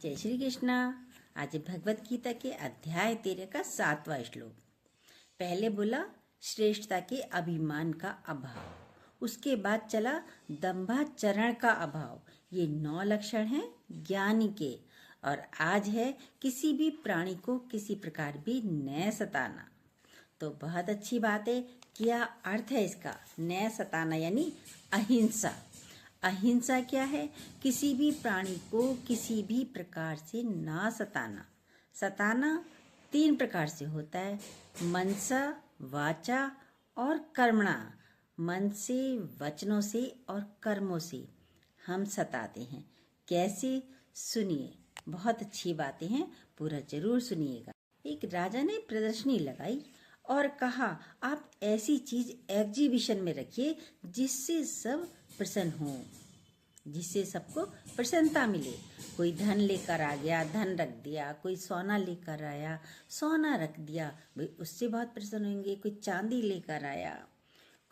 जय श्री कृष्णा। आज भगवत गीता के अध्याय 13 का 7वां श्लोक। पहले बोला श्रेष्ठता के अभिमान का अभाव, उसके बाद चला दंभाचरण का अभाव। ये 9 लक्षण हैं ज्ञानी के। और आज है किसी भी प्राणी को किसी प्रकार भी न सताना। तो बहुत अच्छी बात है। क्या अर्थ है इसका? न सताना यानी अहिंसा। अहिंसा क्या है? किसी भी प्राणी को किसी भी प्रकार से ना सताना। सताना 3 प्रकार से होता है, मनसा, वाचा और कर्मणा। मन से, वचनों से और कर्मों से हम सताते हैं। कैसे? सुनिए, बहुत अच्छी बातें हैं, पूरा जरूर सुनिएगा। एक राजा ने प्रदर्शनी लगाई और कहा, आप ऐसी चीज एग्जीबिशन में रखिए जिससे सब प्रसन्न हो, जिससे सबको प्रसन्नता मिले। कोई धन लेकर आ गया, धन रख दिया। कोई सोना लेकर आया, सोना रख दिया, भाई उससे बहुत प्रसन्न होंगे। कोई चांदी लेकर आया,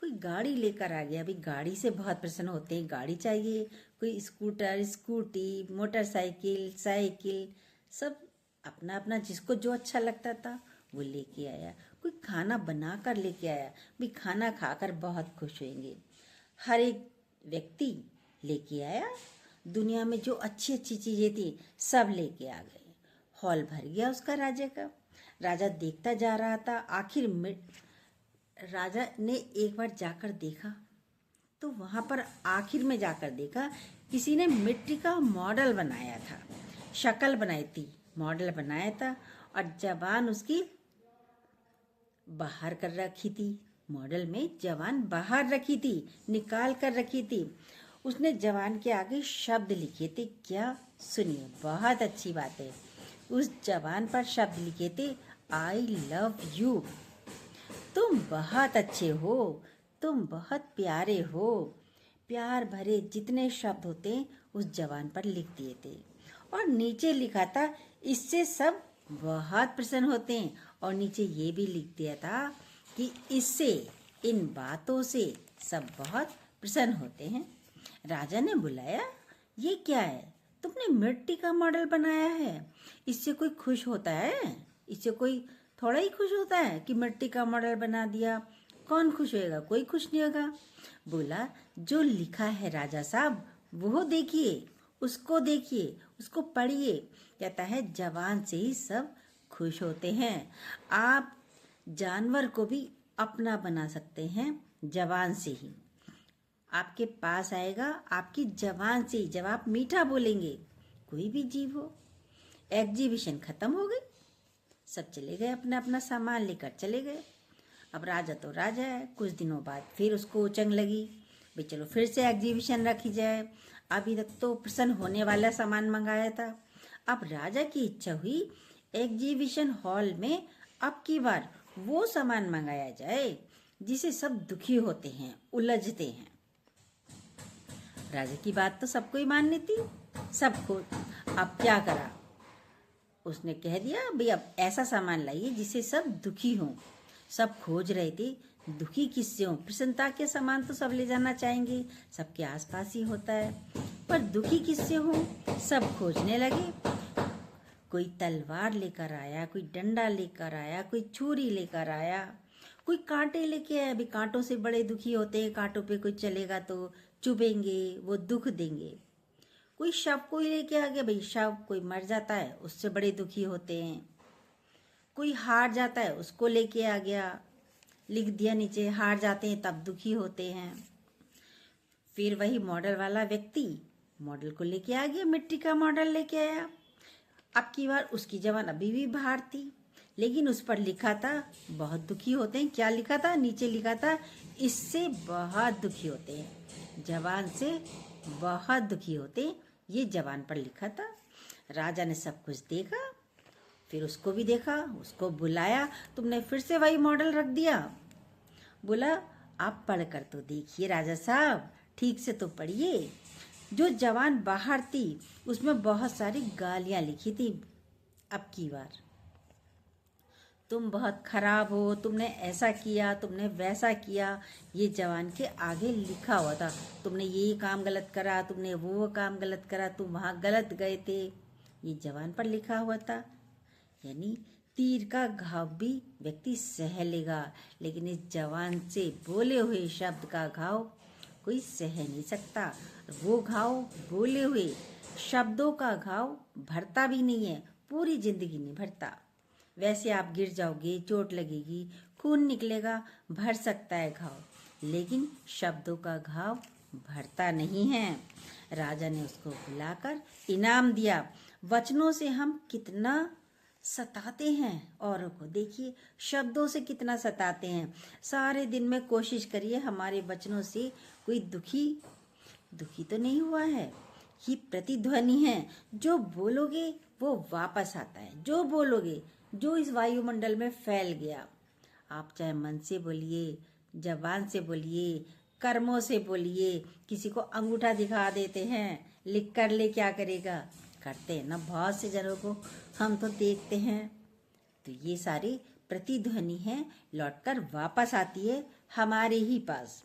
कोई गाड़ी लेकर आ गया, भाई गाड़ी से बहुत प्रसन्न होते हैं, गाड़ी चाहिए। कोई स्कूटर, स्कूटी, मोटरसाइकिल, साइकिल, सब अपना अपना जिसको जो अच्छा लगता था वो लेके आया। कोई खाना बना कर लेके आया, भाई खाना खाकर बहुत खुश होंगे। हर एक व्यक्ति लेके आया। दुनिया में जो अच्छी अच्छी चीजें थी सब लेके आ गए। हॉल भर गया उसका राजा का। राजा देखता जा रहा था। आखिर में राजा ने एक बार जाकर देखा तो वहां पर आखिर में जाकर देखा किसी ने मिट्टी का मॉडल बनाया था, शक्ल बनाई थी, मॉडल बनाया था और जबान उसकी बाहर कर रखी थी। मॉडल में जबान बाहर रखी थी, निकाल कर रखी थी। उसने जबान के आगे शब्द लिखे थे। क्या? सुनिए, बहुत अच्छी बात है। उस जबान पर शब्द लिखे थे, आई लव यू। तुम बहुत अच्छे हो, तुम बहुत प्यारे हो। प्यार भरे जितने शब्द होते हैं उस जबान पर लिख दिए थे। और नीचे लिखा था, इससे सब बहुत प्रसन्न होते हैं। और नीचे ये भी लिख दिया था कि इससे, इन बातों से सब बहुत प्रसन्न होते हैं। राजा ने बुलाया, ये क्या है? तुमने मिट्टी का मॉडल बनाया है, इससे कोई खुश होता है? इससे कोई थोड़ा ही खुश होता है कि मिट्टी का मॉडल बना दिया? कौन खुश होएगा? कोई खुश नहीं होगा। बोला, जो लिखा है राजा साहब वो देखिए, उसको देखिए, उसको पढ़िए। कहता है, जवान से ही सब खुश होते हैं। आप जानवर को भी अपना बना सकते हैं जबान से ही। आपके पास आएगा आपकी जबान से, जब आप मीठा बोलेंगे। कोई भी जीव हो। एग्जीबिशन खत्म हो गई, सब चले गए, अपना अपना सामान लेकर चले गए। अब राजा तो राजा है। कुछ दिनों बाद फिर उसको उचंग लगी, भाई चलो फिर से एग्जीबिशन रखी जाए। अभी तक तो प्रसन्न होने वाला सामान मंगाया था। अब राजा की इच्छा हुई एग्जीबिशन हॉल में अब की बार वो सामान मंगाया जाए जिसे सब दुखी होते हैं, उलझते हैं। राजा की बात तो सबको ही माननी थी, सबको। अब क्या करा? उसने कह दिया, भाई अब ऐसा सामान लाइए जिससे सब दुखी हों। सब खोज रहे थे, दुखी किससे हों? प्रसन्नता के सामान तो सब ले जाना चाहेंगे, सबके आसपास ही होता है, पर दुखी किससे हों? सब खोजने लगे। कोई तलवार लेकर आया, कोई डंडा लेकर आया, कोई छुरी लेकर आया, कोई कांटे लेके आया। भी कांटों से बड़े दुखी होते हैं, कांटों पे कोई चलेगा तो चुभेंगे, वो दुख देंगे। कोई शव को ही लेके आ गया, भाई शव कोई मर जाता है उससे बड़े दुखी होते हैं। कोई हार जाता है उसको लेके आ गया, लिख दिया नीचे, हार जाते हैं तब दुखी होते हैं। फिर वही मॉडल वाला व्यक्ति मॉडल को लेके आ गया, मिट्टी का मॉडल लेके आया। अब की बार उसकी जबान अभी भी बाहर थी, लेकिन उस पर लिखा था बहुत दुखी होते हैं। क्या लिखा था? नीचे लिखा था, इससे बहुत दुखी होते हैं, जबान से बहुत दुखी होते, ये जबान पर लिखा था। राजा ने सब कुछ देखा, फिर उसको भी देखा, उसको बुलाया। तुमने फिर से वही मॉडल रख दिया। बोला, आप पढ़ कर तो देखिए राजा साहब, ठीक से तो पढ़िए। जो जबान बाहर थी उसमें बहुत सारी गालियां लिखी थी। अब की बार तुम बहुत खराब हो, तुमने ऐसा किया, तुमने वैसा किया, ये जवान के आगे लिखा हुआ था। तुमने ये काम गलत करा, तुमने वो काम गलत करा, तुम वहाँ गलत गए थे, ये जवान पर लिखा हुआ था। यानी तीर का घाव भी व्यक्ति सह लेगा, लेकिन इस जवान से बोले हुए शब्द का घाव कोई सह नहीं सकता। वो घाव बोले हुए शब्दों का घाव भरता भी नहीं है, पूरी जिंदगी नहीं भरता। वैसे आप गिर जाओगे, चोट लगेगी, खून निकलेगा, भर सकता है घाव, लेकिन शब्दों का घाव भरता नहीं है। राजा ने उसको बुलाकर इनाम दिया। वचनों से हम कितना सताते हैं औरों को, देखिए शब्दों से कितना सताते हैं। सारे दिन में कोशिश करिए हमारे वचनों से कोई दुखी तो नहीं हुआ है। ये प्रतिध्वनि है, जो बोलोगे वो वापस आता है। जो बोलोगे, जो इस वायुमंडल में फैल गया, आप चाहे मन से बोलिए, जबान से बोलिए, कर्मों से बोलिए। किसी को अंगूठा दिखा देते हैं, लिख कर ले, क्या करेगा, करते हैं ना बहुत से जनों को हम तो देखते हैं। तो ये सारी प्रतिध्वनि है, लौटकर वापस आती है हमारे ही पास।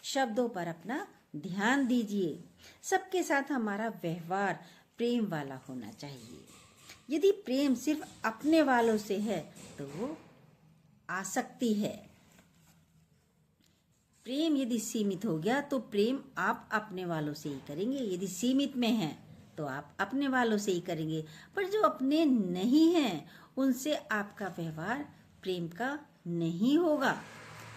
शब्दों पर अपना ध्यान दीजिए। सबके साथ हमारा व्यवहार प्रेम वाला होना चाहिए। यदि प्रेम सिर्फ अपने वालों से है तो वो आसक्ति है। प्रेम यदि सीमित हो गया तो प्रेम आप अपने वालों से ही करेंगे। यदि सीमित में है तो आप अपने वालों से ही करेंगे, पर जो अपने नहीं हैं उनसे आपका व्यवहार प्रेम का नहीं होगा।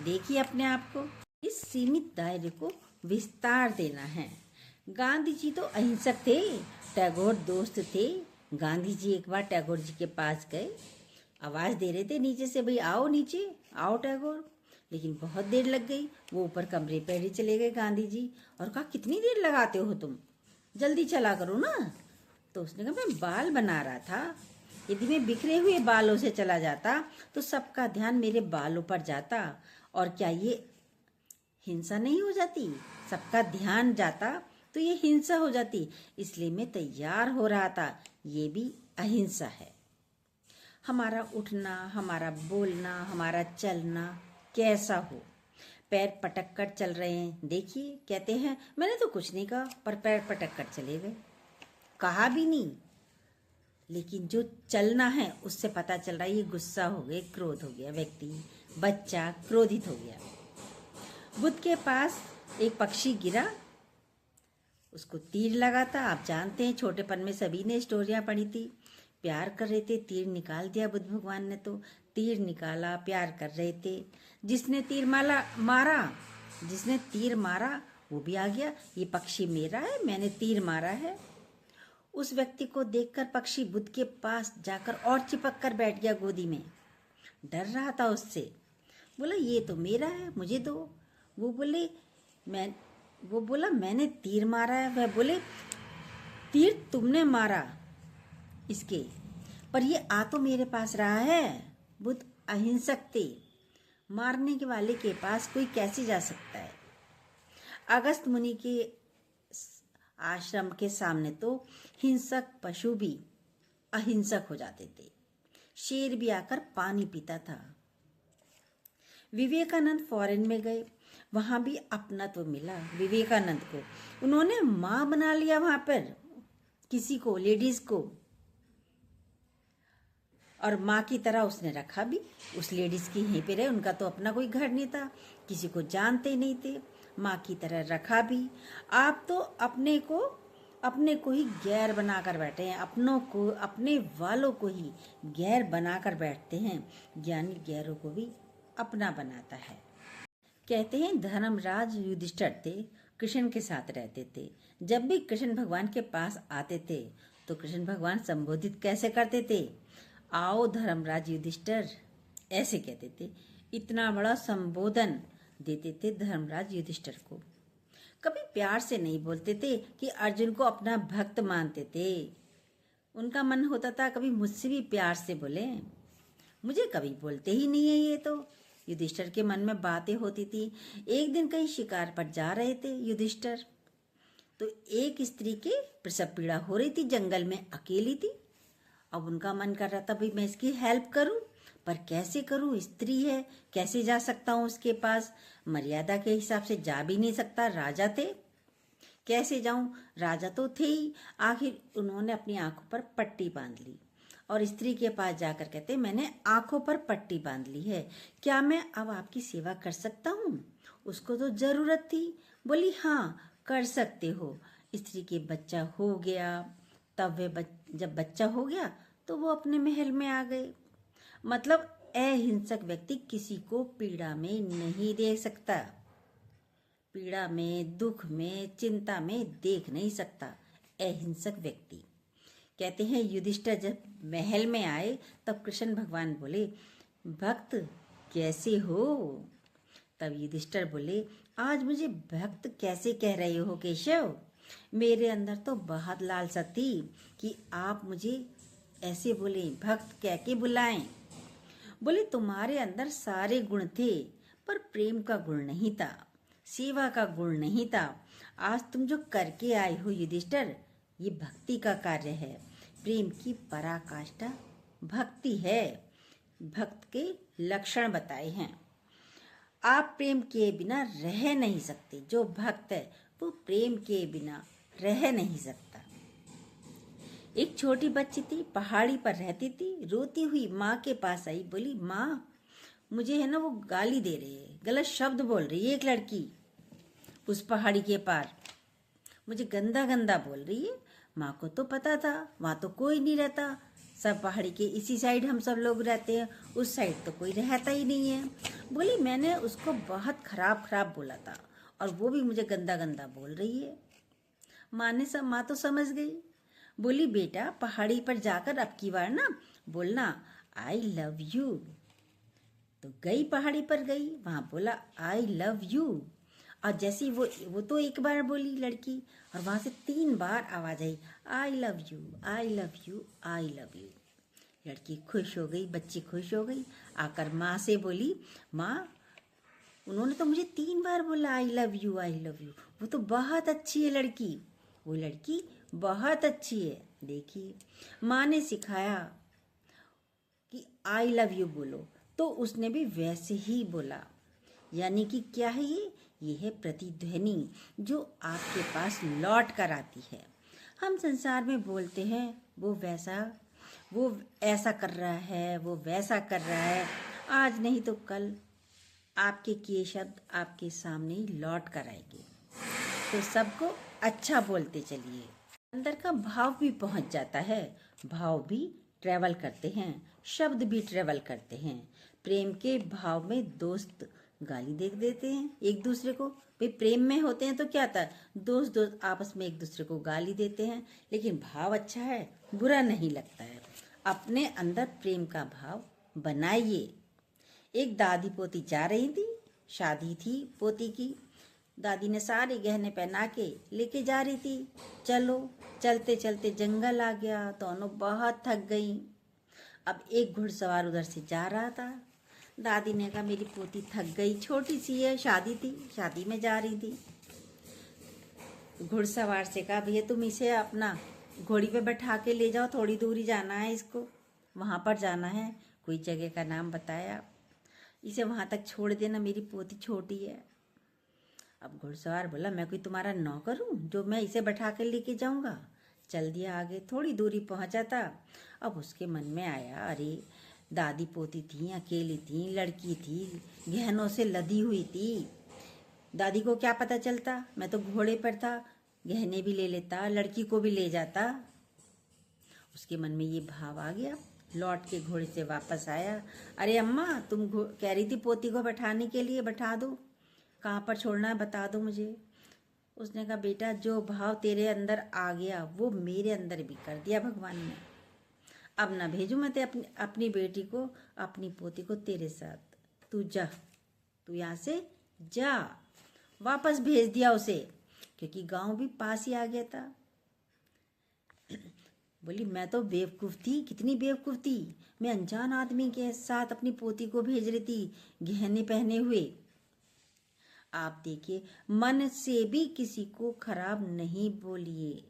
देखिए अपने आप को, इस सीमित दायरे को विस्तार देना है। गांधी जी तो अहिंसक थे, टैगोर दोस्त थे। गांधी जी एक बार टैगोर जी के पास गए, आवाज दे रहे थे नीचे से, भाई आओ नीचे, आओ टैगोर, लेकिन बहुत देर लग गई। वो ऊपर कमरे पर ही चले गए गांधी जी, और कहा कितनी देर लगाते हो तुम, जल्दी चला करो ना। तो उसने कहा मैं बाल बना रहा था, यदि मैं बिखरे हुए बालों से चला जाता तो सबका ध्यान मेरे बालों पर जाता, और क्या ये हिंसा नहीं हो जाती? सबका ध्यान जाता तो ये हिंसा हो जाती, इसलिए मैं तैयार हो रहा था। ये भी अहिंसा है। हमारा उठना, हमारा बोलना, हमारा चलना कैसा हो। पैर पटक कर चल रहे हैं, देखिए कहते हैं मैंने तो कुछ नहीं कहा, पर पैर पटक कर चले गए, कहा भी नहीं, लेकिन जो चलना है उससे पता चल रहा है ये गुस्सा हो गया, क्रोध हो गया, व्यक्ति बच्चा क्रोधित हो गया। बुद्ध के पास एक पक्षी गिरा, उसको तीर लगा था। आप जानते हैं छोटेपन में सभी ने स्टोरियां पढ़ी थी। प्यार कर रहे थे, तीर निकाल दिया बुद्ध भगवान ने, तो तीर निकाला, प्यार कर रहे थे। जिसने तीर मारा वो भी आ गया, ये पक्षी मेरा है, मैंने तीर मारा है। उस व्यक्ति को देखकर पक्षी बुद्ध के पास जाकर और चिपक कर बैठ गया गोदी में, डर रहा था उससे। बोला ये तो मेरा है, मुझे दो। वो बोला मैंने तीर मारा है। वह बोले तीर तुमने मारा इसके, पर ये आ तो मेरे पास रहा है। बुद्ध अहिंसक थे, मारने के वाले के पास कोई कैसे जा सकता है। अगस्त मुनि के आश्रम के सामने तो हिंसक पशु भी अहिंसक हो जाते थे। शेर भी आकर पानी पीता था। विवेकानंद फॉरेन में गए, वहां भी अपनत्व मिला विवेकानंद को। उन्होंने मां बना लिया वहां पर किसी को, लेडीज को, और माँ की तरह उसने रखा भी। उस लेडीज की यहीं पे रहे, उनका तो अपना कोई घर नहीं था, किसी को जानते नहीं थे, माँ की तरह रखा भी। आप तो अपने को ही गैर बनाकर बैठे हैं, अपनों को, अपने वालों को ही गैर बनाकर बैठते हैं। ज्ञानी गैरों को भी अपना बनाता है। कहते हैं धर्मराज युधिष्ठिर थे, कृष्ण के साथ रहते थे। जब भी कृष्ण भगवान के पास आते थे तो कृष्ण भगवान संबोधित कैसे करते थे, आओ धर्मराज युधिष्ठिर, ऐसे कहते थे। इतना बड़ा संबोधन देते थे धर्मराज युधिष्ठिर को। कभी प्यार से नहीं बोलते थे कि अर्जुन को अपना भक्त मानते थे। उनका मन होता था कभी मुझसे भी प्यार से बोले, मुझे कभी बोलते ही नहीं है ये तो। युधिष्ठिर के मन में बातें होती थी। एक दिन कहीं शिकार पर जा रहे थे युधिष्ठिर, तो एक स्त्री के प्रसव पीड़ा हो रही थी, जंगल में अकेली थी। अब उनका मन कर रहा था भाई मैं इसकी हेल्प करूं, पर कैसे करूं, स्त्री है, कैसे जा सकता हूं उसके पास, मर्यादा के हिसाब से जा भी नहीं सकता, राजा थे। कैसे जाऊं, राजा तो थे ही। आखिर उन्होंने अपनी आंखों पर पट्टी बांध ली और स्त्री के पास जाकर कहते, मैंने आंखों पर पट्टी बांध ली है, क्या मैं अब आपकी सेवा कर सकता हूँ? उसको तो जरूरत थी। बोली, हाँ कर सकते हो। स्त्री के बच्चा हो गया। तब जब बच्चा हो गया तो वो अपने महल में आ गए। मतलब अहिंसक व्यक्ति किसी को पीड़ा में नहीं देख सकता, पीड़ा में, दुख में, चिंता में देख नहीं सकता अहिंसक व्यक्ति। कहते हैं युधिष्ठिर जब महल में आए तब कृष्ण भगवान बोले, भक्त कैसे हो? तब युधिष्ठिर बोले, आज मुझे भक्त कैसे कह रहे हो केशव? मेरे अंदर तो बहुत लालसा थी कि आप मुझे ऐसे बोले, भक्त कह के बुलाएं। बोले, तुम्हारे अंदर सारे गुण थे पर प्रेम का गुण नहीं था, सेवा का गुण नहीं था। आज तुम जो करके आए हो युधिष्ठिर, ये भक्ति का कार्य है। प्रेम की पराकाष्ठा भक्ति है। भक्त के लक्षण बताए हैं। आप प्रेम के बिना रह नहीं सकते। जो भक्त है वो प्रेम के बिना रह नहीं सकता। एक छोटी बच्ची थी, पहाड़ी पर रहती थी। रोती हुई माँ के पास आई, बोली, माँ मुझे है ना वो गाली दे रही है, गलत शब्द बोल रही है। एक लड़की उस पहाड़ी के पार मुझे गंदा गंदा बोल रही है। माँ को तो पता था वहाँ तो कोई नहीं रहता, सब पहाड़ी के इसी साइड हम सब लोग रहते हैं, उस साइड तो कोई रहता ही नहीं है। बोली, मैंने उसको बहुत खराब बोला था और वो भी मुझे गंदा गंदा बोल रही है। माँ तो समझ गई। बोली, बेटा पहाड़ी पर जाकर अब की बार ना बोलना आई लव यू। तो गई, पहाड़ी पर गई, वहां बोला आई लव यू। और जैसी वो तो एक बार बोली लड़की, और वहां से 3 बार आवाज आई, I love you, I love you, I love you. लड़की खुश हो गई, बच्ची खुश हो गई। आकर माँ से बोली, माँ उन्होंने तो मुझे 3 बार बोला आई love you, I love you. वो तो बहुत अच्छी है लड़की, वो लड़की बहुत अच्छी है। देखिए, माँ ने सिखाया कि आई लव यू बोलो, तो उसने भी वैसे ही बोला। यानी कि क्या है ये है प्रतिध्वनि जो आपके पास लौट कर आती है। हम संसार में बोलते हैं वो ऐसा कर रहा है, वो वैसा कर रहा है, आज नहीं तो कल आपके किए शब्द आपके सामने ही लौट कर आएंगे। तो सबको अच्छा बोलते चलिए। अंदर का भाव भी पहुंच जाता है, भाव भी ट्रेवल करते हैं, शब्द भी ट्रेवल करते हैं। प्रेम के भाव में दोस्त गाली दे देते हैं एक दूसरे को। भाई प्रेम में होते हैं तो क्या था, दोस्त आपस में एक दूसरे को गाली देते हैं, लेकिन भाव अच्छा है, बुरा नहीं लगता है। अपने अंदर प्रेम का भाव बनाइए। एक दादी पोती जा रही थी, शादी थी पोती की। दादी ने सारे गहने पहना के लेके जा रही थी। चलते चलते जंगल आ गया, दोनों बहुत थक गई। अब एक घुड़सवार उधर से जा रहा था। दादी ने कहा, मेरी पोती थक गई, छोटी सी है, शादी थी, शादी में जा रही थी। घुड़सवार से कहा, भैया तुम इसे अपना घोड़ी पे बैठा के ले जाओ, थोड़ी दूरी जाना है इसको, वहाँ पर जाना है। कोई जगह का नाम बताया, इसे वहाँ तक छोड़ देना, मेरी पोती छोटी है। अब घुड़सवार बोला, मैं कोई तुम्हारा नौकर हूँ जो मैं इसे बैठा कर लेके जाऊँगा? चल दिया आगे। थोड़ी दूरी पहुँचा था। अब उसके मन में आया, अरे दादी पोती थी, अकेली थी, लड़की थी, गहनों से लदी हुई थी, दादी को क्या पता चलता, मैं तो घोड़े पर था, गहने भी ले लेता, लड़की को भी ले जाता। उसके मन में ये भाव आ गया। लौट के घोड़े से वापस आया, अरे अम्मा तुम कह रही थी पोती को बैठाने के लिए, बैठा दो, कहाँ पर छोड़ना है बता दो मुझे। उसने कहा, बेटा जो भाव तेरे अंदर आ गया वो मेरे अंदर भी कर दिया भगवान ने। अब ना भेजूँ मैं अपनी बेटी को, अपनी पोती को तेरे साथ, तू जा, तू यहाँ से जा। वापस भेज दिया उसे, क्योंकि गांव भी पास ही आ गया था। बोली, मैं तो बेवकूफ़ थी, कितनी बेवकूफ़ थी, मैं अनजान आदमी के साथ अपनी पोती को भेज रही थी गहने पहने हुए। आप देखिए, मन से भी किसी को खराब नहीं बोलिए,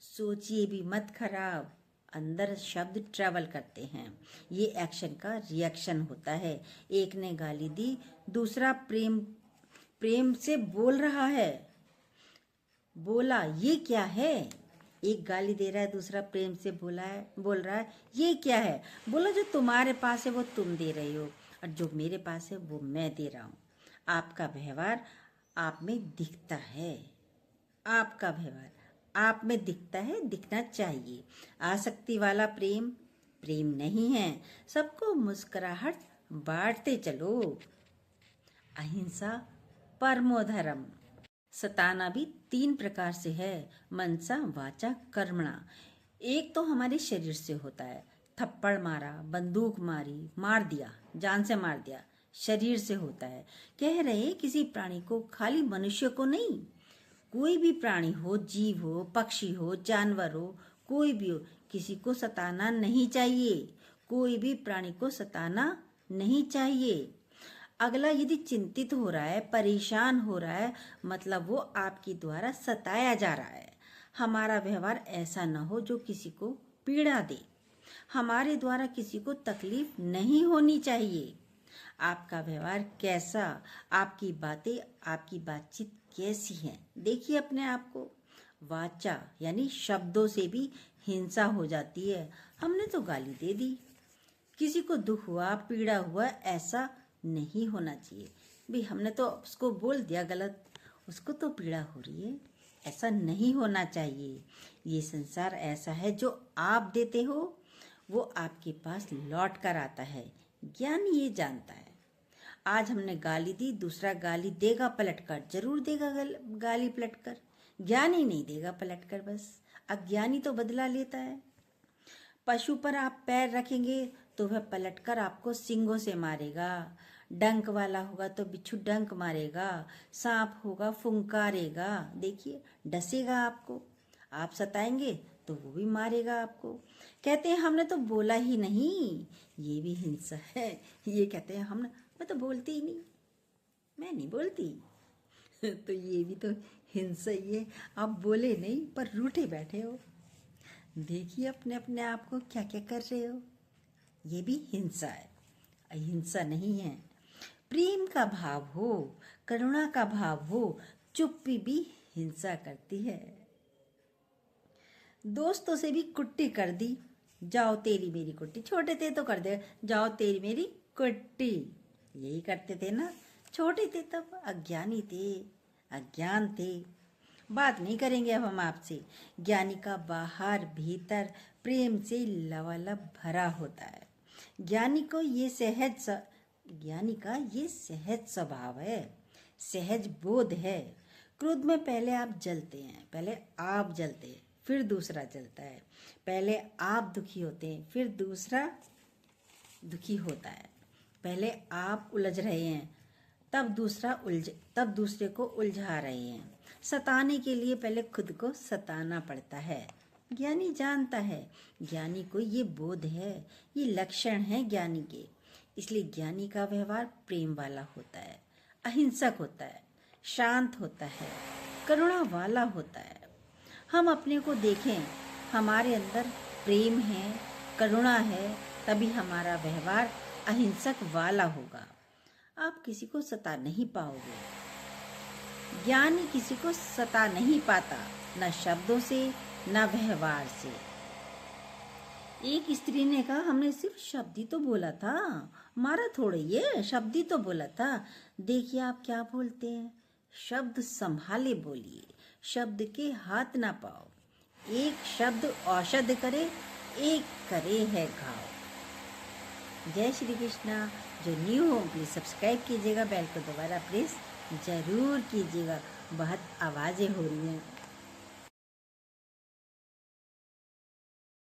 सोचिए भी मत खराब। अंदर शब्द ट्रैवल करते हैं, ये एक्शन का रिएक्शन होता है। एक ने गाली दी, दूसरा प्रेम से बोल रहा है, बोला ये क्या है। एक गाली दे रहा है, दूसरा प्रेम से बोल रहा है ये क्या है। बोला जो तुम्हारे पास है वो तुम दे रही हो, और जो मेरे पास है वो मैं दे रहा हूँ। आपका व्यवहार आप में दिखता है, आपका व्यवहार आप में दिखता है, दिखना चाहिए। आसक्ति वाला प्रेम प्रेम नहीं है। सबको मुस्कुराहट बांटते चलो। अहिंसा परमो धर्म। सताना भी 3 प्रकार से है, मनसा वाचा कर्मणा। एक तो हमारे शरीर से होता है, थप्पड़ मारा, बंदूक मारी, मार दिया, जान से मार दिया, शरीर से होता है। कह रहे किसी प्राणी को, खाली मनुष्य को नहीं, कोई भी प्राणी हो, जीव हो, पक्षी हो, जानवर हो, कोई भी हो, किसी को सताना नहीं चाहिए। कोई भी प्राणी को सताना नहीं चाहिए। अगला यदि चिंतित हो रहा है, परेशान हो रहा है, मतलब वो आपके द्वारा सताया जा रहा है। हमारा व्यवहार ऐसा न हो जो किसी को पीड़ा दे। हमारे द्वारा किसी को तकलीफ नहीं होनी चाहिए। आपका व्यवहार कैसा, आपकी बातें, आपकी बातचीत कैसी है, देखिए अपने आप को। वाचा यानी शब्दों से भी हिंसा हो जाती है। हमने तो गाली दे दी, किसी को दुख हुआ, पीड़ा हुआ, ऐसा नहीं होना चाहिए। भी हमने तो उसको बोल दिया गलत, उसको तो पीड़ा हो रही है, ऐसा नहीं होना चाहिए। ये संसार ऐसा है, जो आप देते हो वो आपके पास लौट कर आता है। ज्ञानी ये जानता है। आज हमने गाली दी, दूसरा गाली देगा पलटकर, जरूर देगा गाली पलटकर। ज्ञानी नहीं देगा पलटकर, बस अज्ञानी तो बदला लेता है। पशु पर आप पैर रखेंगे तो वह पलटकर आपको सींगों से मारेगा। डंक वाला होगा तो बिच्छू डंक मारेगा, सांप होगा फुंकारेगा, देखिए डसेगा आपको। आप सताएंगे तो वो भी मारेगा आपको। कहते हैं हमने तो बोला ही नहीं, ये भी हिंसा है। ये कहते हैं हमने, मैं तो बोलती ही नहीं, मैं नहीं बोलती। तो ये भी तो हिंसा ही है। आप बोले नहीं पर रूठे बैठे हो। देखिए अपने अपने आप को क्या क्या कर रहे हो। ये भी हिंसा है, अहिंसा नहीं है। प्रेम का भाव हो, करुणा का भाव हो, चुप्पी भी हिंसा करती है। दोस्तों से भी कुट्टी कर दी, जाओ तेरी मेरी कुट्टी। छोटे थे तो कर दे, जाओ तेरी मेरी कुट्टी, यही करते थे ना। छोटे थे तब, अज्ञानी थे, अज्ञान थे। बात नहीं करेंगे अब हम आपसे। ज्ञानी का बाहर भीतर प्रेम से लबालब भरा होता है। ज्ञानी का ये सहज स्वभाव है, सहज बोध है। क्रोध में पहले आप जलते हैं, पहले आप जलते हैं, फिर दूसरा जलता है। पहले आप दुखी होते हैं, फिर दूसरा दुखी होता है। पहले आप उलझ रहे हैं, तब दूसरे को उलझा रहे हैं। सताने के लिए पहले खुद को सताना पड़ता है। ज्ञानी जानता है, ज्ञानी को ये बोध है, ये लक्षण है ज्ञानी के। इसलिए ज्ञानी का व्यवहार प्रेम वाला होता है, अहिंसक होता है, शांत होता है, करुणा वाला होता है। हम अपने को देखें, हमारे अंदर प्रेम है, करुणा है, तभी हमारा व्यवहार अहिंसक वाला होगा। आप किसी को सता नहीं पाओगे। ज्ञानी किसी को सता नहीं पाता, न शब्दों से न व्यवहार से। एक स्त्री ने कहा, हमने सिर्फ शब्द ही तो बोला था, मारा थोड़े, ये शब्द ही तो बोला था। देखिए आप क्या बोलते हैं। शब्द संभाले बोलिए, शब्द के हाथ ना पाओ। एक शब्द औषध करे, एक करे है घाव। जय श्री कृष्णा। जो न्यू हो प्लीज सब्सक्राइब कीजिएगा, बेल को दोबारा प्रेस जरूर कीजिएगा। बहुत आवाजें हो रही हैं।